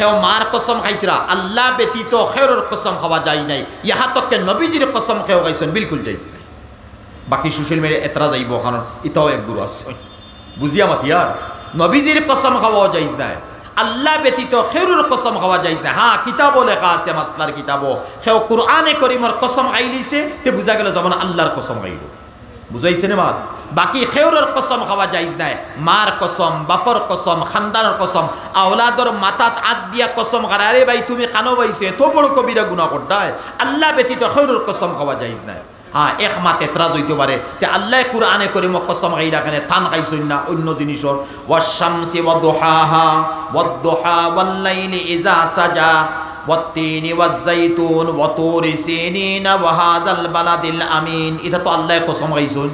খেও মার কসম খাইতরা আল্লাহ ব্যতীত খেরর কসম খাওয়া যায় নাই ইহা তককে নবীজির কসম খেও খাইছেন বিলকুল যাইছে নাই বাকি সোশ্যাল মিডিয়া এতরা যাইব কারণ ইতাও এক গুরু আছে বুঝিয়া মাতিয়ার নবীজির কসম খাওয়া যাইজ নাই আল্লাহ ব্যতীত খেরুর কসম খাওয়া যাইজ না হ্যাঁ কিতাবও লেখা আছে মাসলার কিতাবও সেও কুরআনে করিমর কসম খাইলিছে তে বুঝা গেল যেমন আল্লাহর কসম খাইল বুঝাইছে না মাত বাকি খেরুর কসম খাওয়া যাইজ নাই মার কসম বাফর কসম খানদানের কসম আওলাদর মাথাত আত দিয়া কসম খারা আরে ভাই তুমি কানো বাইছে এত বড় কবিরা গুনাহ করতায় আল্লাহ ব্যতীত খেরুর কসম খাওয়া যাইজ নাই হ্যাঁ এক মাত এতরাজ হইতে পারে তে আল্লাহ কুরআনে করিম কসম খাই রাখেন থান খাইছেন না অন্য জিনিসর ওয়াশ-শামসি ওয়াদ-দুহাহা ওয়াদ-দুহা ওয়াল-লাইলি ইযা সাজা ওয়াত-তিনি ওয়াজ-যাইতুন ওয়া তুরি সিনিনা ওয়া হাযাল বালাদিল আমিন এটা তো আল্লাহ কসম খাইছেন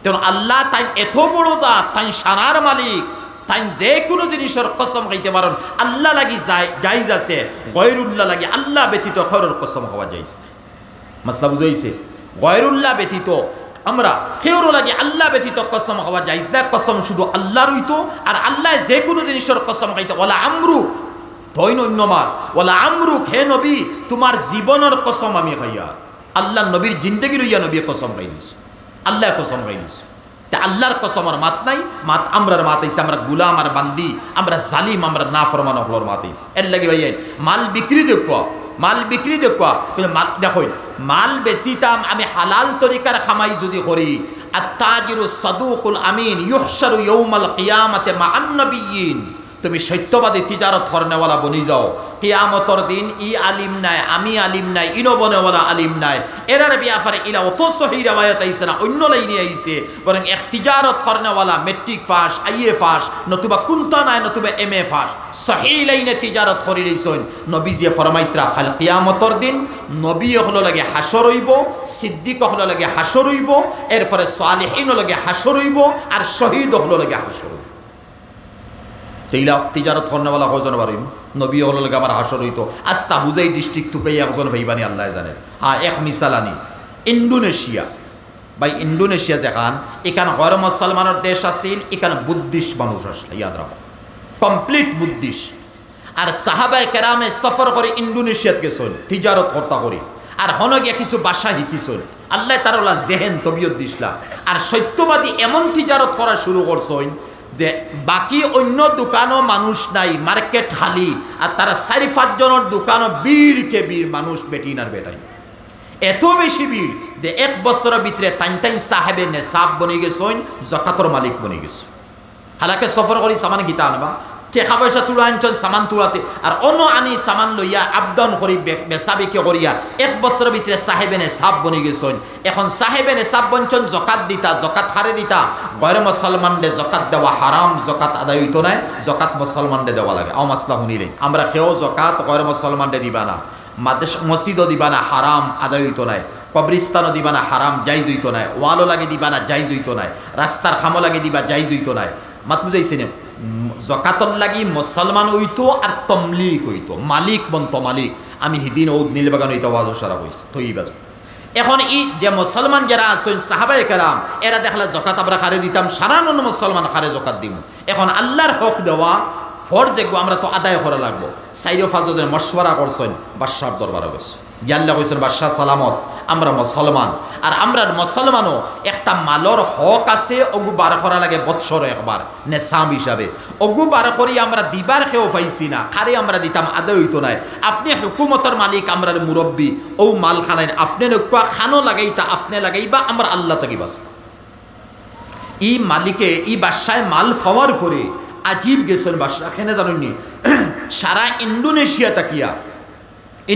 তেন আল্লাহ তাই এত বড় জাত তাই শানার মালিক তাই যে কোনো জিনিসের কসম খাইতে পারেন আল্লাহ লাগি জায়েজ আছে গায়রুল্লাহ লাগি আল্লাহ ব্যতীত খেরুর কসম খাওয়া যাইজ না মাসলা বুঝাইছে গায়রুল্লাহ ব্যতীত আমরা কেউ লাগে আল্লাহ ব্যতীত কসম খাওয়া যাইজ না কসম শুধু আল্লাহর হইতো আর আল্লাহ যে কোনো জিনিসের কসম খাইতে ওয়ালা আমরু দৈনন্য মার ওয়ালা আমরুক হে নবী তোমার জীবনের কসম আমি খাইয়া আল্লাহ নবীর জিন্দেগি লইয়া নবী কসম খাইলিস আল্লাহ কসম খাইলিস তা আল্লাহর কসম আর মাত নাই মাত আমরার মাত আইছে আমরা গুলাম আর বান্দি আমরা জালিম আমরা নাফরমান হলর মাত আইছে এর লাগি ভাই মাল বিক্রি দেখো মাল বিক্রি দেখো কিন্তু মাল দেখো মাল বেচিতাম আমি হালাল তরিকার খামাই যদি করি আত-তাজিরু সাদুকুল আমিন ইউহশারু ইয়াউমাল কিয়ামাতে মা'আন নবিয়্যিন তুমি সত্যবাদী তিজারত করনেওয়ালা বনি যাও কিয়ামতর দিন ই আলিম নাই আমি আলিম নাই ইনো বনেওয়ালা আলিম নাই এরার ব্যাপারে ইলা অত সহি রিওয়ায়াত আইছে না অন্য লাইনে আইছে বরং এক তিজারত করনেওয়ালা মেট্রিক পাস আইএ পাস নতুবা কুনতা নাই নতুবা এমএ পাস সহি লাইনে তিজারত করি রইছেন নবীজি ফরমাইত্রা খাল কিয়ামতর দিন নবী হলো লাগে হাসর হইব সিদ্দিক হলো লাগে হাসর হইব এরপরে সালেহিন লাগে হাসর হইব আর শহীদ হলো লাগে হাসর হইব সেইলা তিজারত করনেওয়ালা কজন পারিম নবী হল লাগে আমার হাসর হইতো আস্তা হুজাই ডিস্ট্রিক্ট তুকে একজন ভাইবানি আল্লাহ জানে হ্যাঁ এক মিসাল আনি ইন্ডোনেশিয়া ভাই ইন্ডোনেশিয়া যেখান এখানে গর মুসলমানের দেশ আছিল এখানে বুদ্ধিস্ট মানুষ আসলে ইয়াদ রাখো কমপ্লিট বুদ্ধিস্ট আর সাহাবায়ে কেরামে সফর করে ইন্ডোনেশিয়াত গেছেন তিজারত কর্তা করে আর হন গিয়া কিছু বাসা শিকিছেন আল্লাহ তাআলা জেহেন তবিয়ত দিসলা আর সত্যবাদী এমন তিজারত করা শুরু করছেন যে বাকি অন্য দোকানও মানুষ নাই মার্কেট খালি আর তারা 4-5 জনের দোকানও বীরকে বীর মানুষ বেটিনার বেটাই এত বেশি বীর যে এক বছরের ভিতরে তাইন সাহেবে নেশাব বনে গেছেন জাকাতর মালিক বনে গেছে হালাকে সফর করি সামান গীতা আনবা টাকা পয়সা তুলা আনছেন সামান তুলাতে আর অন্য আনি সামান লইয়া আপডাউন করি বেচাবিকে করিয়া এক বছরের ভিতরে সাহেবে নেশাব বনে গেছেন এখন সাহেবে নেশাব বনছেন জকাত দিতা জকাত হারে দিতা গয়র মুসলমানদের জকাত দেওয়া হারাম জকাত আদায় হইতো না জকাত মুসলমানদের দেওয়া লাগে মাসলা শুনিলে আমরা কেউ জকাত গয়র মুসলমানদের দিবা না মসজিদও দিবা না হারাম আদায় হইতো না কবরিস্তানও দিবা না হারাম জাইজ হইতো না ওয়ালও লাগে দিবা না জাইজ হইতো না রাস্তার খামো লাগে দিবা জাইজ হইতো না মাত বুঝাইছে না জকাতর লাগি মুসলমান হইতো আর তমলিক হইতো মালিক বন্ত মালিক আমি হিদিন ও নীলবাগান হইতো ওয়াজ সারা হইছে তৈবাজ এখন এই যে মুসলমান যারা আছেন সাহাবায়ে কেরাম এরা দেখলা জকাত আমরা খারে দিতাম সারানো মুসলমান খারে জকাত দিব এখন আল্লাহর হক দেওয়া ফরজ যেগো আমরা তো আদায় করা লাগবো সাইরো ফাজদের মশওয়ারা করছেন বাদশার দরবারে গেছে ইয়াল্লাহ কইছেন বাদশা সালামত আমরা মুসলমান আর আমরা মুসলমানও একটা মালর হক আছে ওগু বার করা লাগে বৎসর একবার নেশাম হিসাবে ওগু বার করি আমরা দিবার কেউ পাইছি না খারে আমরা দিতাম আদায় হইতো নাই আপনি হুকুমতের মালিক আমরার মুরব্বী ও মাল খানায় আপনি নকুয়া খানো লাগাইতা আপনি লাগাইবা আমরা আল্লাহ তাকি বাস্তা ই মালিকে ই বাদশায় মাল পাওয়ার পরে আজীব গেছেন বাদশা এখানে জানেননি সারা ইন্ডোনেশিয়া তাকিয়া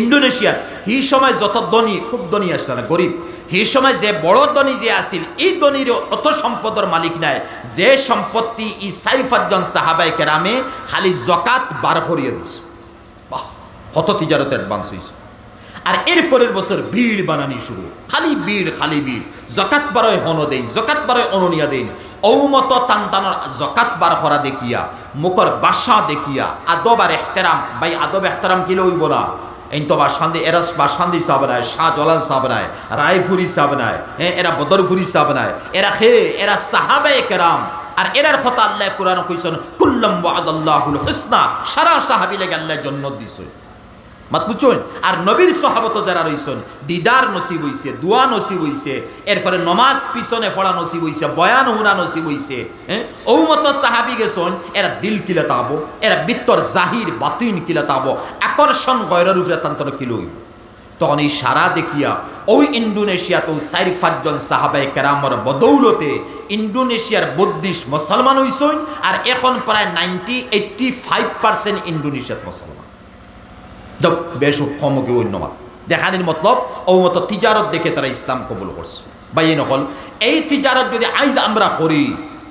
ইন্ডোনেশিয়া এই সময় যত ধনী খুব ধনী আসলে না গরিব এই সময় যে বড় ধনী যে আসিল এই ধনীর অত সম্পদের মালিক নাই যে সম্পত্তি ই 4-5 জন সাহাবায়ে কেরামে খালি জাকাত বার করিয়ে দিছে বাহ কত তিজারত অ্যাডভান্স হইছে আর এর পরের বছর ভিড় বানানি শুরু খালি ভিড় জাকাত বারয় হন দেই জাকাত বারয় অননিয়া দেই ঔমত তান্তানোর জাকাত বার করা দেখিয়া মুখর বাসা দেখিয়া আদব আর ইহতিরাম ভাই আদব ইহতিরাম কি লইব না এই তো বাসান্দি এরা বাসান্দি সাহেব নাই শাহজালাল সাহেব নাই রায়পুরি সাহেব নাই এরা বদরপুরি সাহেব নাই এরা সাহাবায়ে কেরাম আর এরার কথা আল্লাহ কোরআন কইছেন কুল্লাম ওয়াদাল্লাহুল হুসনা, সারা সাহাবী লাগে আল্লাহ জান্নাত দিছেন। মাত বুঝছেন? আর নবীর সাহাবত যারা রইছেন দিদার নসিব হইছে, দোয়া নসিব হইছে, এরপরে নমাজ পিছনে পড়া নসিব হইছে, বয়ান হুনা নসিব হইছে। ও মত সাহাবী গেছেন, এরা দিল কিলা তাবো, এরা বিত্তর জাহির বাতিন কিলা তাবো, আকর্ষণ গয়রের উপরে তান্তর কিলো হইব। তখন এই সারা দেখিয়া ওই ইন্দোনেশিয়াতেও 4-5 সাহাবায়ে কেরামর বদৌলতে ইন্দোনেশিয়ার 32 মুসলমান হইছেন। আর এখন প্রায় 85% ইন্দোনেশিয়াত মুসলমান। বেশ কমকে অন্যমান দেখানির মতলব ও মতো তিজারত দেখে তারা ইসলাম কবুল করছে। বাইয়ে নকল এই তিজারত যদি আইজ আমরা করি,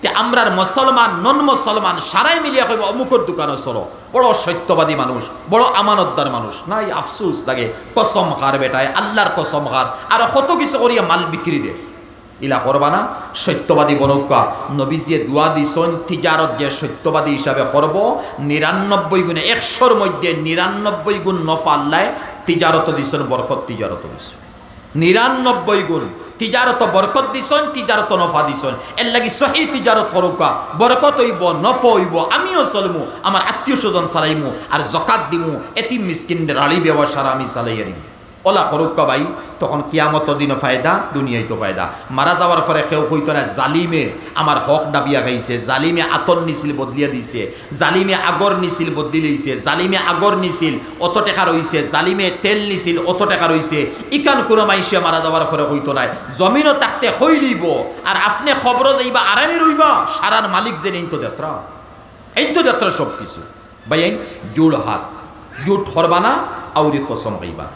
তে আমরার মুসলমান নন মুসলমান সারাই মিলিয়া কইব অমুকর দোকানে চলো, বড় সত্যবাদী মানুষ, বড় আমানতদার মানুষ। নাই আফসোস লাগে, কসম খার বেটায়, আল্লাহর কসম খার, আর কত কিছু করিয়া মাল বিক্রি দে। ইলা করবা না, সত্যবাদী বনকা। নবীজিয়ে দোয়া দিছেন তিজারত যে সত্যবাদী হিসাবে করব 99 গুণে 100-র মধ্যে 99 গুণ নফা আল্লাহ তিজারত দিছেন, বরকত তিজারত দিছেন। 99 গুণ তিজারত বরকত দিছেন, তিজারত নফা দিছেন। এর লাগি সহি তিজারত করুকা, বরকত হইব, নফা হইব, আমিও চলমু, আমার আত্মীয় স্বজন চালাইমু, আর জকাত দিমু, এতিম মিসকিনদের আলি ব্যবসার আমি চালাইয়া দিমু। ওলা করুকা ভাই, তখন কিয়ামত দিনও ফায়দা, দুনিয়ায় তো ফায়দা। মারা যাওয়ার পরে কেউ কইতো না জালিমে আমার হক দাবিয়া খাইছে, জালিমে আতর নিছিল বদলিয়া দিছে, জালিমে আগর নিছিল বদলি লইছে, জালিমে আগর নিছিল অত টাকা রইছে, জালিমে তেল নিছিল অত টাকা রইছে। ইকান কোনো মাইসে মারা যাওয়ার পরে কইতো নাই জমিনও তাকতে হই লইব, আর আপনি খবর যাইবা আরামে রইবা, সারার মালিক যে এই তো যাত্রা, এই তো যাত্রা সব কিছু। ভাই জোড় হাত জোট হরবানা আউরি কসম খাইবা।